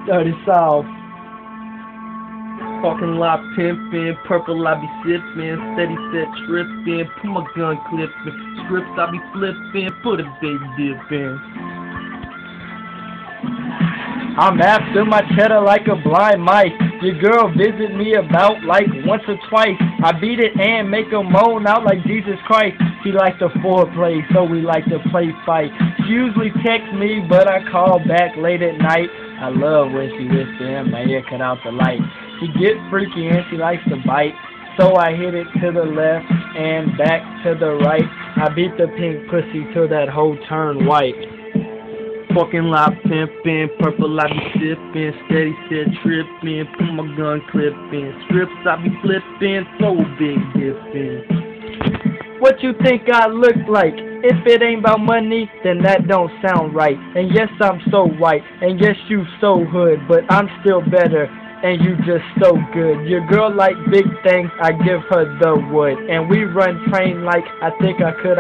Dirty South. Parking lot pimpin', purple I be sippin', steady set trippin', put my gun clippin', scripts I be flippin', put a big dip in. I'm after my cheddar like a blind mice. Your girl visit me about like once or twice. I beat it and make her moan out like Jesus Christ. She likes to foreplay, so we like to play fight. She usually texts me, but I call back late at night. I love when she whisper in my ear, cut out the light. She gets freaky and she likes to bite. So I hit it to the left and back to the right. I beat the pink pussy till that hoe turn white. Parking lot pimpin', purple I be sippin', steady set trippin', put my gun clippin', strips I be flippin', so big dippin'. What you think I look like? If it ain't about money, then that don't sound right. And yes, I'm so white, and yes, you so hood, but I'm still better, and you just so good. Your girl like big things, I give her the wood. And we run train like I think I could,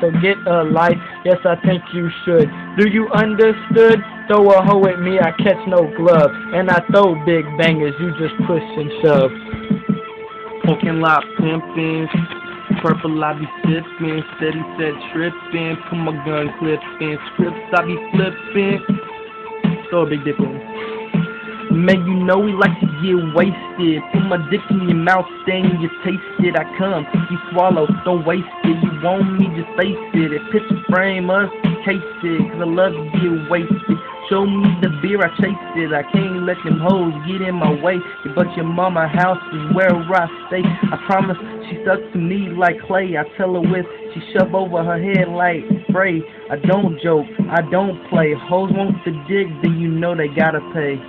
so get a life, yes, I think you should. Do you understood? Throw a hoe at me, I catch no glove. And I throw big bangers, you just push and shove. Parking lot pimpin', purple I be sippin', steady set trippin', put my gun clippin', scripts I be flippin', throw a big dip in. Man, you know we like to get wasted. Put my dick in your mouth, then you taste it. I come, you swallow, don't waste it. You want me, just face it. If picture frame us, case it. Cause I love to get wasted. Show me the beer, I chase it. I can't let them hoes get in my way. But your mama house is where I stay. I promise she stuck to me like clay. I tell her with, she shove over her head like spray. I don't joke, I don't play. Hoes want the dick, then you know they gotta pay.